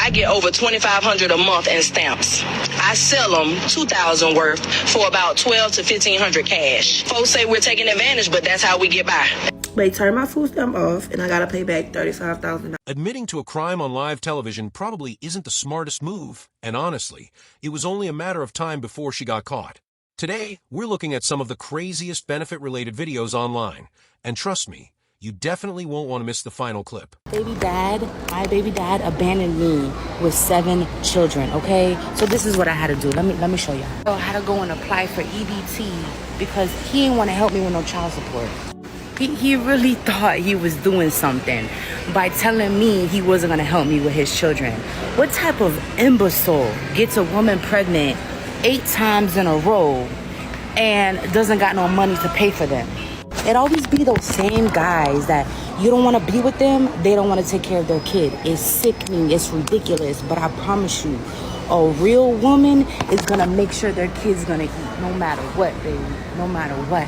I get over $2,500 a month in stamps. I sell them $2,000 worth for about $1,200 to $1,500 cash. Folks say we're taking advantage, but that's how we get by. They turn my food stamp off, and I gotta pay back $35,000. Admitting to a crime on live television probably isn't the smartest move, and honestly, it was only a matter of time before she got caught. Today, we're looking at some of the craziest benefit-related videos online, and trust me, you definitely won't want to miss the final clip. My baby dad abandoned me with 7 children, okay? So this is what I had to do. Let me show you. So I had to go and apply for EBT because he didn't want to help me with no child support. He really thought he was doing something by telling me he wasn't going to help me with his children. What type of imbecile gets a woman pregnant 8 times in a row and doesn't got no money to pay for them? It always be those same guys that you don't want to be with them, they don't want to take care of their kid. It's sickening, it's ridiculous, but I promise you, a real woman is going to make sure their kid's going to eat no matter what, baby, no matter what.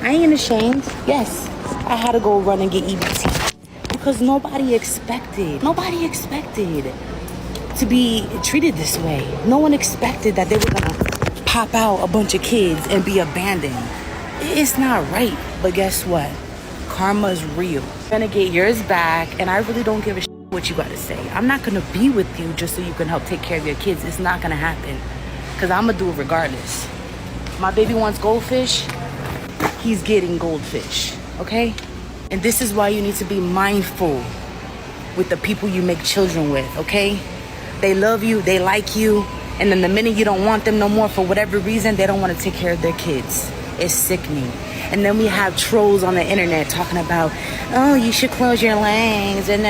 I ain't ashamed. Yes, I had to go run and get EBT because nobody expected to be treated this way. No one expected that they were going to pop out a bunch of kids and be abandoned. It's not right, but guess what? Karma's real. You're gonna get yours back, and I really don't give a shit what you gotta say. I'm not gonna be with you just so you can help take care of your kids. It's not gonna happen, because I'm gonna do it regardless. My baby wants goldfish, he's getting goldfish, okay? And this is why you need to be mindful with the people you make children with, okay? They love you, they like you, and then the minute you don't want them no more for whatever reason, they don't want to take care of their kids. It's sickening. And then we have trolls on the internet talking about, oh, you should close your legs. And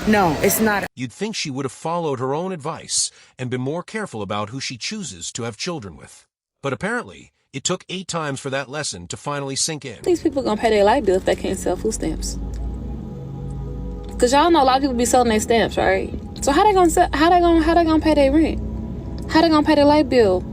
no, it's not. You'd think she would have followed her own advice and been more careful about who she chooses to have children with. But apparently, it took 8 times for that lesson to finally sink in. These people gonna pay their light bill if they can't sell food stamps. Cause y'all know a lot of people be selling their stamps, right? So how they gonna pay their rent? How they gonna pay their light bill?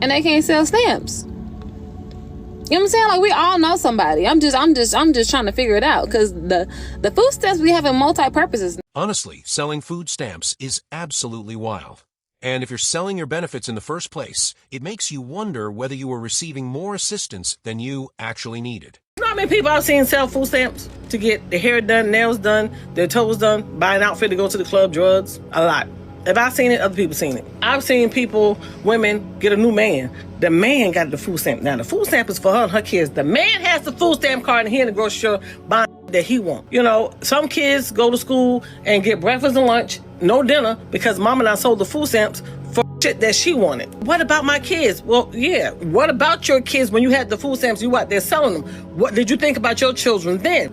And they can't sell stamps. You know what I'm saying? Like, we all know somebody. I'm just trying to figure it out, because the food stamps we have in multi-purposes. Honestly, selling food stamps is absolutely wild. And if you're selling your benefits in the first place, it makes you wonder whether you were receiving more assistance than you actually needed. You know how many people I've seen sell food stamps to get their hair done, nails done, their toes done, buy an outfit to go to the club, drugs? A lot. If I've seen it, other people seen it. I've seen people, women, get a new man. The man got the food stamp. Now, the food stamp is for her and her kids. The man has the food stamp card and he in the grocery store buying that he wants. You know, some kids go to school and get breakfast and lunch, no dinner, because mama and I sold the food stamps for shit that she wanted. What about my kids? Well, yeah. What about your kids when you had the food stamps? You out there selling them? What did you think about your children then?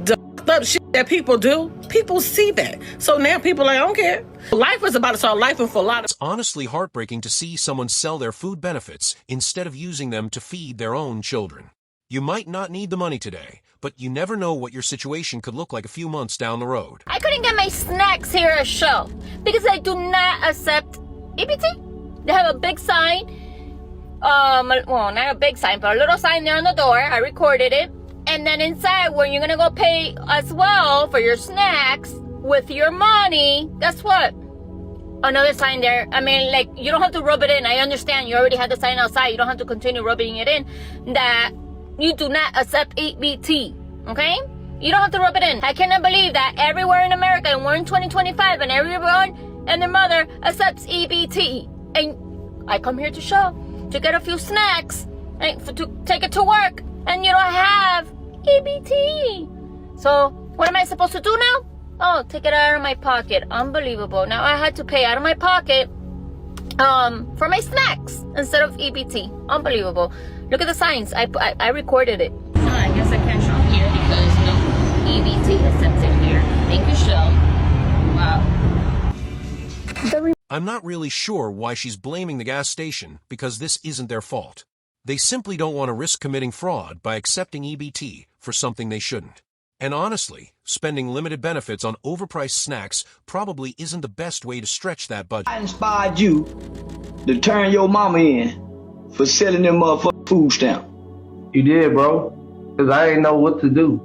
The up shit that people do, people see that. So now people are like, I don't care. Life is about to start life for a lot of... It's honestly heartbreaking to see someone sell their food benefits instead of using them to feed their own children. You might not need the money today, but you never know what your situation could look like a few months down the road. I couldn't get my snacks here at Shell because I do not accept EBT. They have a big sign, well, not a big sign, but a little sign there on the door. I recorded it. And then inside, where you're gonna go pay as well for your snacks with your money, guess what? Another sign there. I mean, like, you don't have to rub it in. I understand you already had the sign outside. You don't have to continue rubbing it in. That you do not accept EBT, okay? You don't have to rub it in. I cannot believe that everywhere in America, and we're in 2025, and everyone and their mother accepts EBT. And I come here to show, to get a few snacks, and to take it to work. And you don't have EBT. So what am I supposed to do now? Oh, take it out of my pocket. Unbelievable. Now I had to pay out of my pocket for my snacks instead of EBT. Unbelievable. Look at the signs. I recorded it. I guess I can't shop here because no EBT accepted here. Thank you, Shell. Wow. I'm not really sure why she's blaming the gas station, because this isn't their fault. They simply don't want to risk committing fraud by accepting EBT for something they shouldn't. And honestly, spending limited benefits on overpriced snacks probably isn't the best way to stretch that budget. I inspired you to turn your mama in for selling them motherfucking food stamp. You did, bro, because I didn't know what to do.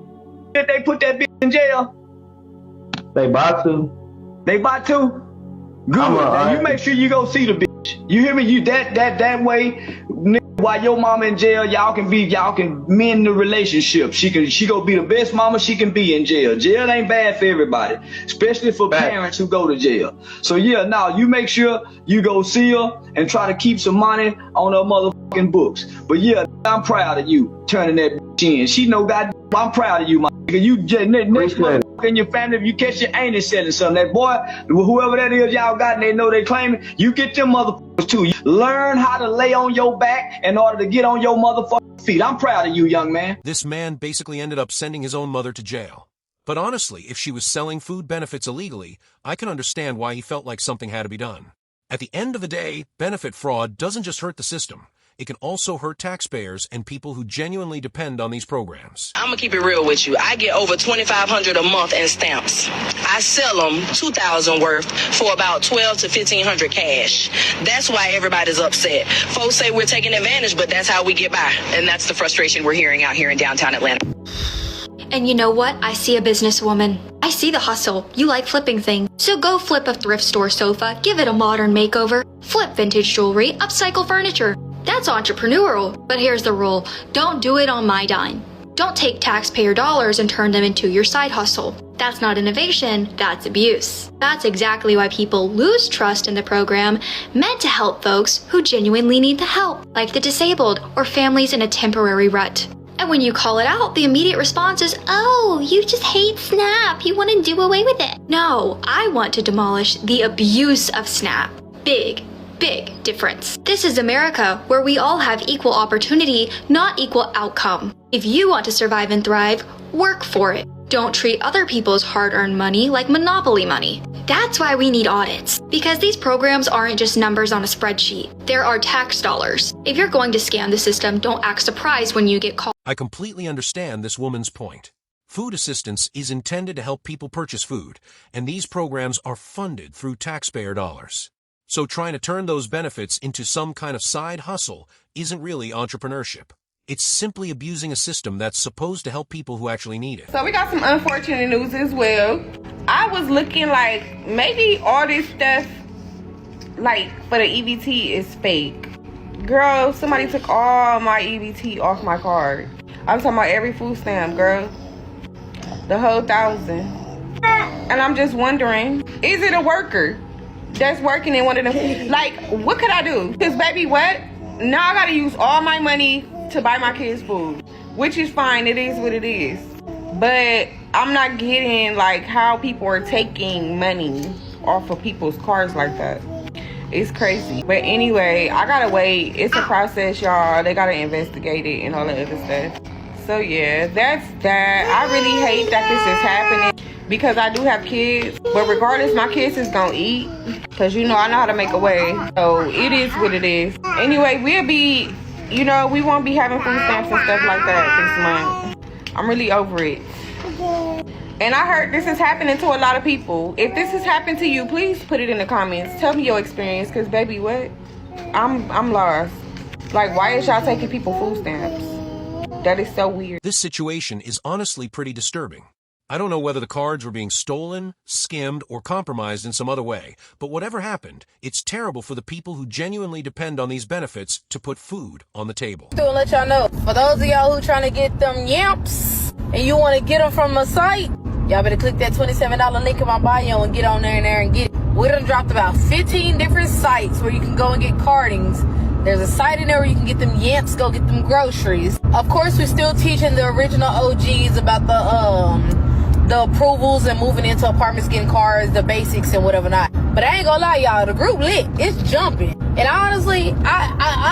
Did they put that bitch in jail? They about to. They about to? Good. Now you make sure you go see the bitch. You hear me? You that way, while your mama in jail, y'all can mend the relationship. She go be the best mama she can be in jail. Jail ain't bad for everybody, especially for parents who go to jail. So yeah, now you make sure you go see her and try to keep some money on her motherfucking books. But yeah, I'm proud of you turning that bitch in. She know God, I'm proud of you, my nigga. You just next motherfucker in your family, if you catch your auntie selling something, that boy, whoever that is y'all got and they know they claiming, you get them motherfuckers too. Learn how to lay on your back in order to get on your motherfucking feet. I'm proud of you, young man. This man basically ended up sending his own mother to jail. But honestly, if she was selling food benefits illegally, I can understand why he felt like something had to be done. At the end of the day, benefit fraud doesn't just hurt the system. It can also hurt taxpayers and people who genuinely depend on these programs. I'm gonna keep it real with you. I get over $2,500 a month in stamps. I sell them $2,000 worth for about $1,200 to $1,500 cash. That's why everybody's upset. Folks say we're taking advantage, but that's how we get by. And that's the frustration we're hearing out here in downtown Atlanta. And you know what? I see a businesswoman. I see the hustle. You like flipping things. So go flip a thrift store sofa, give it a modern makeover, flip vintage jewelry, upcycle furniture. That's entrepreneurial. But here's the rule. Don't do it on my dime. Don't take taxpayer dollars and turn them into your side hustle. That's not innovation, that's abuse. That's exactly why people lose trust in the program meant to help folks who genuinely need the help, like the disabled or families in a temporary rut. And when you call it out, the immediate response is, oh, you just hate SNAP. You want to do away with it. No, I want to demolish the abuse of SNAP. Big difference. This is America, where we all have equal opportunity, not equal outcome. If you want to survive and thrive, work for it. Don't treat other people's hard-earned money like monopoly money. That's why we need audits, because these programs aren't just numbers on a spreadsheet. There are tax dollars. If you're going to scam the system, don't act surprised when you get caught. I completely understand this woman's point. Food assistance is intended to help people purchase food, and these programs are funded through taxpayer dollars. So trying to turn those benefits into some kind of side hustle isn't really entrepreneurship. It's simply abusing a system that's supposed to help people who actually need it. So we got some unfortunate news as well. I was looking like maybe all this stuff like for the EBT is fake. Girl, somebody took all my EBT off my card. I'm talking about every food stamp, girl. The whole 1,000. And I'm just wondering, is it a worker that's working in one of them? Like, what could I do? Because baby, what? Now I gotta use all my money to buy my kids food, which is fine. It is what it is. But I'm not getting like how people are taking money off of people's cards like that. It's crazy. But anyway, I gotta wait. It's a process, y'all. They gotta investigate it and all that other stuff. So yeah, that's that. I really hate that this is happening because I do have kids. But regardless, my kids is gonna eat. Because you know I know how to make a way. So it is what it is. Anyway, we'll be, you know, we won't be having food stamps and stuff like that this month. I'm really over it. And I heard this is happening to a lot of people. If this has happened to you, please put it in the comments. Tell me your experience, because baby, what? I'm lost. Like, why is y'all taking people food stamps? That is so weird. This situation is honestly pretty disturbing. I don't know whether the cards were being stolen, skimmed, or compromised in some other way, but whatever happened, it's terrible for the people who genuinely depend on these benefits to put food on the table. To let y'all know, for those of y'all who trying to get them yamps and you want to get them from a site, y'all better click that $27 link in my bio and get on there and get it. We done dropped about 15 different sites where you can go and get cardings. There's a site in there where you can get them yamps, go get them groceries. Of course, we're still teaching the original OGs about the approvals and moving into apartments, getting cars, the basics and whatever not. But I ain't gonna lie, y'all, the group lit. It's jumping. And I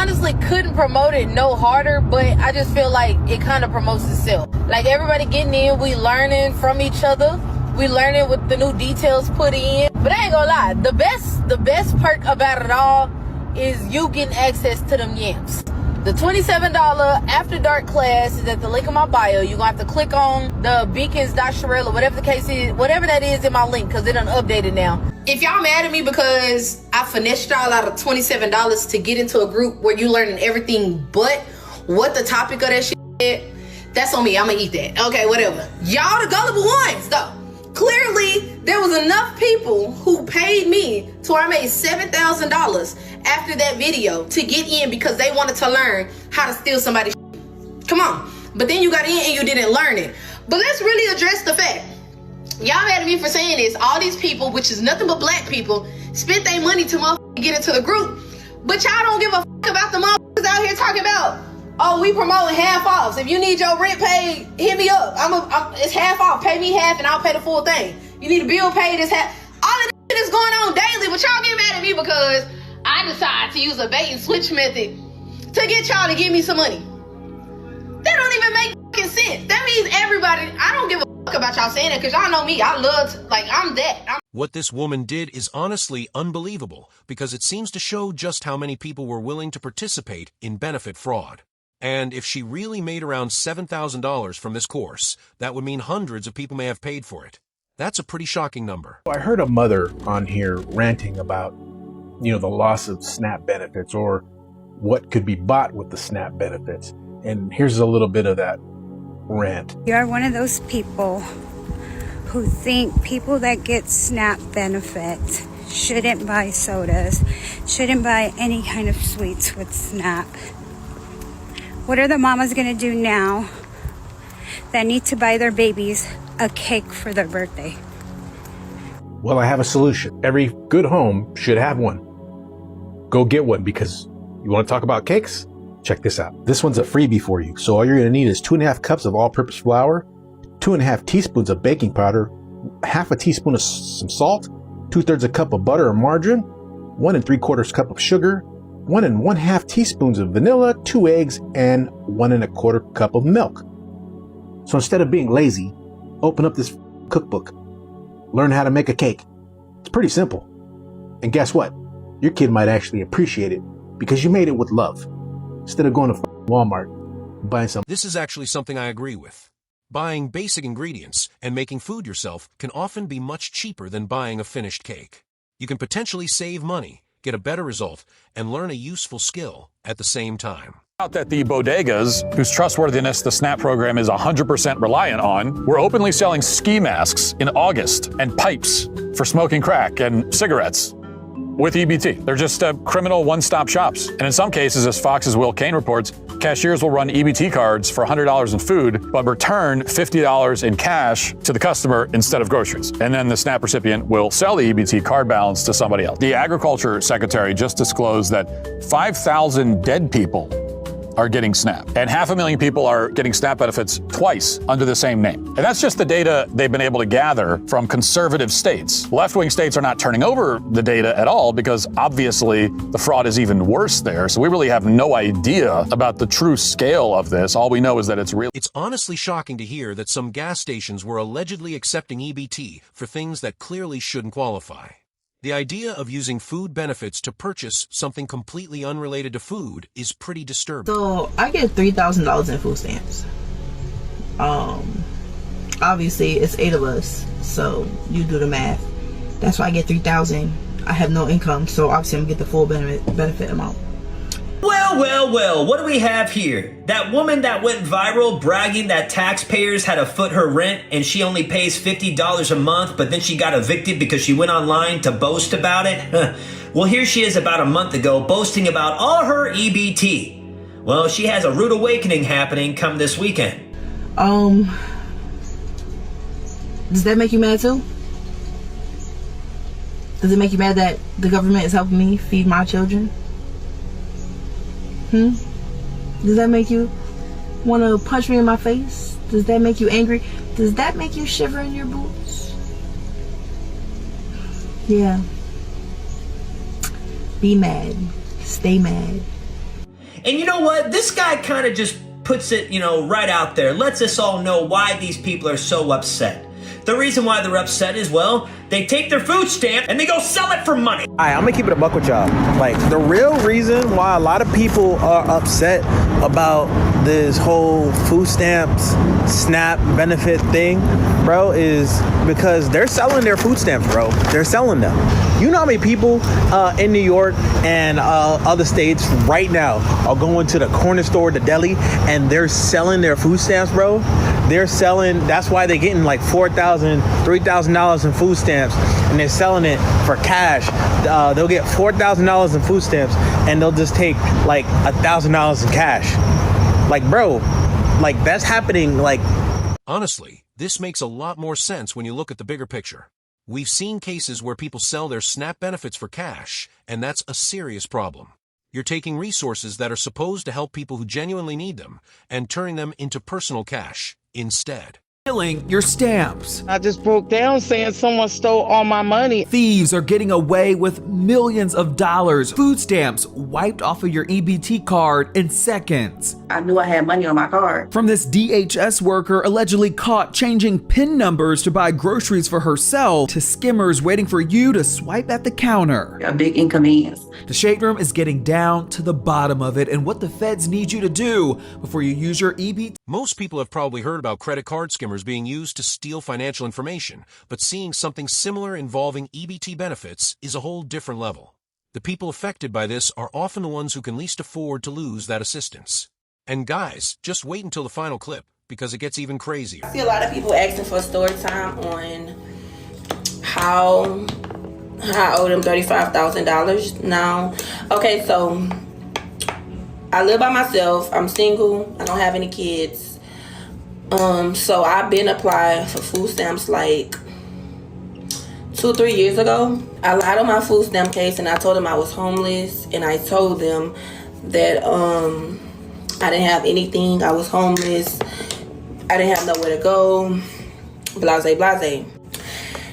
honestly couldn't promote it no harder, but I just feel like it kind of promotes itself. Like everybody getting in, we learning from each other. We learning with the new details put in. But I ain't gonna lie, the best perk about it all is you getting access to them yamps. The $27 After Dark class is at the link in my bio. You're going to have to click on the beacons.sherelle or whatever the case is, whatever that is in my link, because it done updated now. If y'all mad at me because I finessed y'all out of $27 to get into a group where you learning everything but what the topic of that shit is, that's on me. I'm going to eat that. Okay, whatever. Y'all the gullible ones, though. Clearly, there was enough people who paid me to where I made $7,000 after that video to get in because they wanted to learn how to steal somebody's shit. Come on. But then you got in and you didn't learn it. But let's really address the fact. Y'all mad at me for saying this. All these people, which is nothing but black people, spent their money to motherfucking get into the group. But y'all don't give a fuck about the motherfuckers out here talking about, oh, we promoting half offs. If you need your rent paid, hit me up. It's half off. Pay me half and I'll pay the full thing. You need a bill paid, it's half. All of this shit is going on daily, but y'all get mad at me because I decide to use a bait and switch method to get y'all to give me some money. That don't even make fucking sense. That means everybody, I don't give a fuck about y'all saying it because y'all know me. I love to, like, I'm that. What this woman did is honestly unbelievable because it seems to show just how many people were willing to participate in benefit fraud. And if she really made around $7,000 from this course, that would mean hundreds of people may have paid for it. That's a pretty shocking number. I heard a mother on here ranting about, the loss of SNAP benefits or what could be bought with the SNAP benefits. And here's a little bit of that rant. You're one of those people who think people that get SNAP benefits shouldn't buy sodas, shouldn't buy any kind of sweets with SNAP. What are the mamas gonna do now that need to buy their babies a cake for their birthday? Well, I have a solution. Every good home should have one. Go get one because you want to talk about cakes? Check this out. This one's a freebie for you. So all you're going to need is 2.5 cups of all-purpose flour, 2.5 teaspoons of baking powder, half a teaspoon of some salt, 2/3 a cup of butter or margarine, 1 3/4 cup of sugar, 1 1/2 teaspoons of vanilla, 2 eggs, and 1 1/4 cup of milk. So instead of being lazy, open up this cookbook. Learn how to make a cake. It's pretty simple. And guess what? Your kid might actually appreciate it because you made it with love. Instead of going to Walmart and buying some. This is actually something I agree with. Buying basic ingredients and making food yourself can often be much cheaper than buying a finished cake. You can potentially save money, get a better result, and learn a useful skill at the same time. Out that the bodegas, whose trustworthiness the SNAP program is 100% reliant on, were openly selling ski masks in August and pipes for smoking crack and cigarettes with EBT. They're just criminal one-stop shops. And in some cases, as Fox's Will Kane reports, cashiers will run EBT cards for $100 in food, but return $50 in cash to the customer instead of groceries. And then the SNAP recipient will sell the EBT card balance to somebody else. The Agriculture Secretary just disclosed that 5,000 dead people are getting SNAP. And 500,000 people are getting SNAP benefits twice under the same name. And that's just the data they've been able to gather from conservative states. Left-wing states are not turning over the data at all because obviously the fraud is even worse there. So we really have no idea about the true scale of this. All we know is that it's real. It's honestly shocking to hear that some gas stations were allegedly accepting EBT for things that clearly shouldn't qualify. The idea of using food benefits to purchase something completely unrelated to food is pretty disturbing. So I get $3,000 in food stamps. Obviously it's 8 of us, so you do the math. That's why I get $3,000. I have no income, so obviously I'm gonna get the full benefit amount. Well, what do we have here? That woman that went viral bragging that taxpayers had to foot her rent and she only pays $50 a month, but then she got evicted because she went online to boast about it? Well, here she is about a month ago boasting about all her EBT. Well, she has a rude awakening happening come this weekend. Does that make you mad too? Does it make you mad that the government is helping me feed my children? Does that make you want to punch me in my face? Does that make you angry? Does that make you shiver in your boots? Yeah. Be mad. Stay mad. And you know what? This guy kind of just puts it, right out there. Lets us all know why these people are so upset. The reason why they're upset is, well, they take their food stamp and they go sell it for money. Alright, I'm gonna keep it a buck with y'all. Like, the real reason why a lot of people are upset about this whole food stamps, SNAP benefit thing, bro, is because they're selling their food stamps, bro. They're selling them. You know how many people in New York and other states right now are going to the corner store, the deli, and they're selling their food stamps, bro? They're selling, that's why they're getting like $4,000, $3,000 in food stamps stamps and they're selling it for cash. They'll get $4,000 in food stamps and they'll just take like $1,000 in cash. Like, bro, like that's happening. Like, honestly, this makes a lot more sense when you look at the bigger picture. We've seen cases where people sell their SNAP benefits for cash, and that's a serious problem. You're taking resources that are supposed to help people who genuinely need them and turning them into personal cash instead. Stealing your stamps. I just broke down saying someone stole all my money. Thieves are getting away with millions of dollars. Food stamps wiped off of your EBT card in seconds. I knew I had money on my card. From this DHS worker allegedly caught changing PIN numbers to buy groceries for herself to skimmers waiting for you to swipe at the counter. A big inconvenience. The Shade Room is getting down to the bottom of it and what the feds need you to do before you use your EBT. Most people have probably heard about credit card skimmers being used to steal financial information, but seeing something similar involving EBT benefits is a whole different level. The people affected by this are often the ones who can least afford to lose that assistance. And guys, just wait until the final clip, because it gets even crazier. I see a lot of people asking for story time on how I owe them $35,000 now. Okay, so I live by myself. I'm single. I don't have any kids. So I've been applying for food stamps like 2-3 years ago. I lied on my food stamp case and I told them I was homeless, and I told them that I didn't have anything. I was homeless. I didn't have nowhere to go. Blase, blase.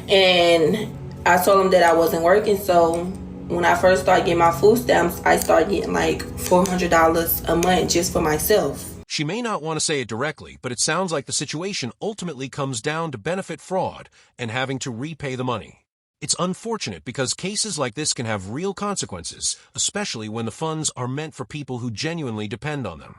And I told them that I wasn't working. So when I first started getting my food stamps, I started getting like $400 a month just for myself. She may not want to say it directly, but it sounds like the situation ultimately comes down to benefit fraud and having to repay the money. It's unfortunate because cases like this can have real consequences, especially when the funds are meant for people who genuinely depend on them.